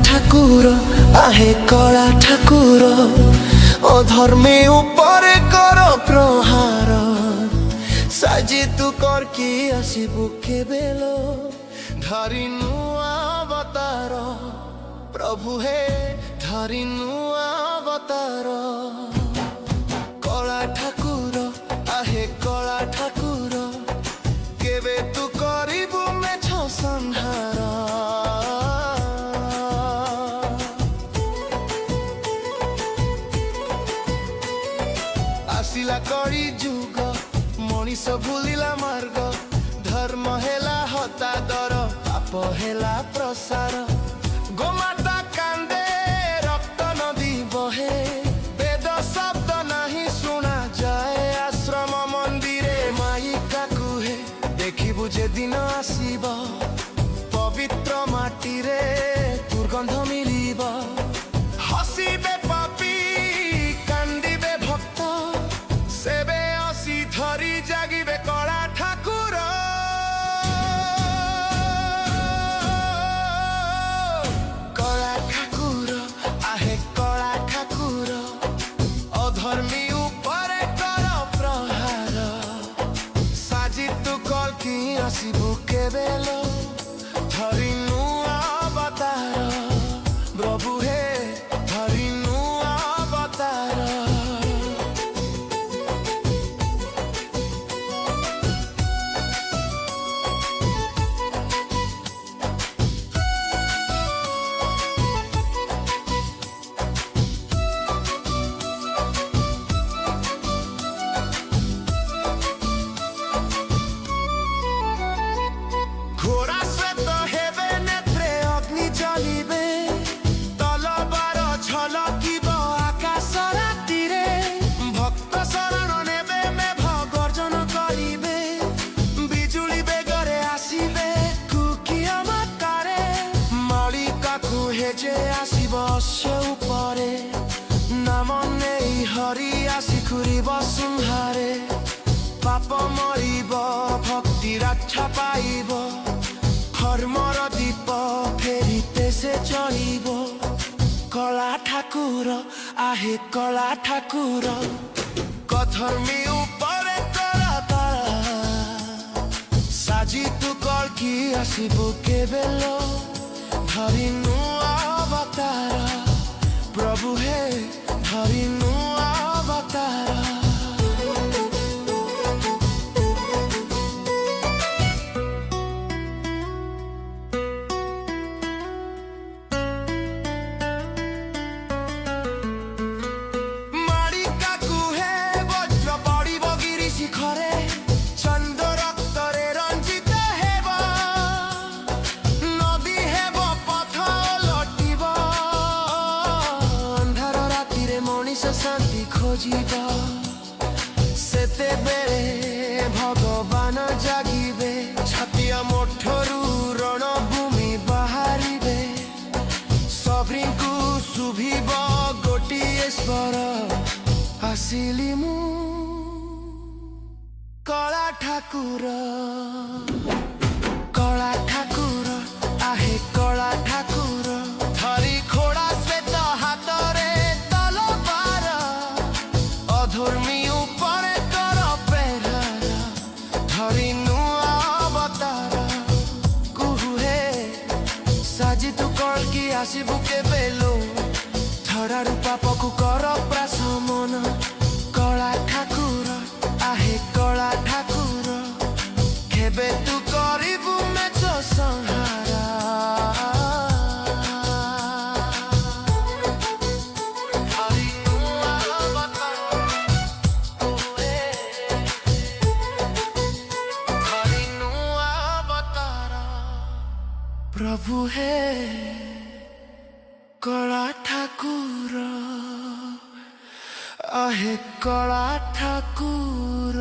ଠାକୁର आहे କଳା ଠାକୁର ଅଧର୍ମୀ ଉପରେ କର ପ୍ରହାର ସାଜି ତୁ କରକି ଆସିବୁ କେବେଲ ଧରି ନୂଆ ଅବତାର ପ୍ରଭୁ ହେ ଧରି ନୂଆ ଅବତାର କଳା ଠାକୁର आहे କଳା ଠାକୁର କେବେ ତୁ କରିବୁ ମେଛ ସଂହାର ଆସିଲା କଳି ଯୁଗ ମଣିଷ ଭୁଲିଲା ମାର୍ଗ ଧର୍ମ ହେଲା ହତାଦର ପାପ ହେଲା ପ୍ରସାର ଗୋମାତା କାନ୍ଦେ ରକ୍ତ ନଦୀ ବହେ ବେଦ ଶବ୍ଦ ନାହିଁ ଶୁଣା ଯାଏ ଆଶ୍ରମ ମନ୍ଦିରେ ମାଇକା କୁହେ ଦେଖିବୁ ଯେ ଦିନ ଆସିବ ପବିତ୍ର ମାଟିରେ ଦୁର୍ଗନ୍ଧ ମିଳିବ ହସିବେ ପାପୀ କାନ୍ଦିବେ ଭକ୍ତ ସେବେ ଅସି ଧରି ଜାଗିବେ କଳା ଠାକୁର କଳା ଠାକୁର आहे କଳା ଠାକୁର ଅଧର୍ମୀ ଉପରେ କର ପ୍ରହାର ସାଜି ତୁ କଲ୍କି ଆସିବୁ କେବେଲ ଧରି ନୂଆ ଅବତାର ପ୍ରଭୁ ହେ ଧରି ନୂଆ ଅବତାର ঘোড়া শ্বেত হেবে নেত্রে অগ্নি জ্বলিবে তলবার ঝলকিব আকাশ রাতিরে ভক্ত শরণ নেবে মেঘ গর্জন করিবে বিজুলি বেগরে আসিবে কুকিয়া মাতারে মালিকা কুহে যে আসিব অশ্ব উপরে নাম নেই হরি আসি ঘুরিব সিংহারে পাপ মরিব ভক্তি রক্ষা পাইব ধর্মর দীপ ফেরিতে সে চলিব কলা ঠাকুর आहे কলা ঠাকুর কধর্মী উপরে করা তারা সাজি তু কল্কি আসিবু কেবেল ধরি নূয়া অবতার প্রভু হে ধরি নূয়া অবতার শিখরে চন্দ্র রক্তরে রঞ্জিত হেব নদী হেব পথ লটিব ଅନ୍ଧାର ରାତିରେ ମଣିଷ ଶାନ୍ତି ଖୋଜିବ ସେତେବେଳେ ଭଗବାନ ଜାଗିବେ ଛାତିଆ ମଠରୁ ରଣଭୂମି ବାହାରିବେ ସଭିଙ୍କୁ ଶୁଭିବ ଗୋଟିଏ ସ୍ୱର ଆସିଲି ମୁଁ କଳା ଠାକୁର କଳା ଠାକୁର आहे କଳା ଠାକୁର ଧରି ଖୋଡ଼ା ଶ୍ଵେତ ହାତରେ ତଲବାର ଅଧର୍ମୀ ଉପରେ କର ପ୍ରହାର ଧରି ନୂଆ ଅବତାର କୁହେ ସାଜି ତୁ କଲ୍କି ଆସିବୁ କେବେଲୋ ଧରାରୁ ପାପକୁ କର ପ୍ରଶମନ କଳା ଠାକୁର आहे କଳା ଠାକୁର କେବେ ତୁ କରିବୁ ମେଛ ସଂହାର ଧରି ନୂଆ ଅବତାର ଧରି ନୂଆ ଅବତାର ପ୍ରଭୁ ହେ କଳା ଠାକୁର आहे କଳା ଠାକୁର।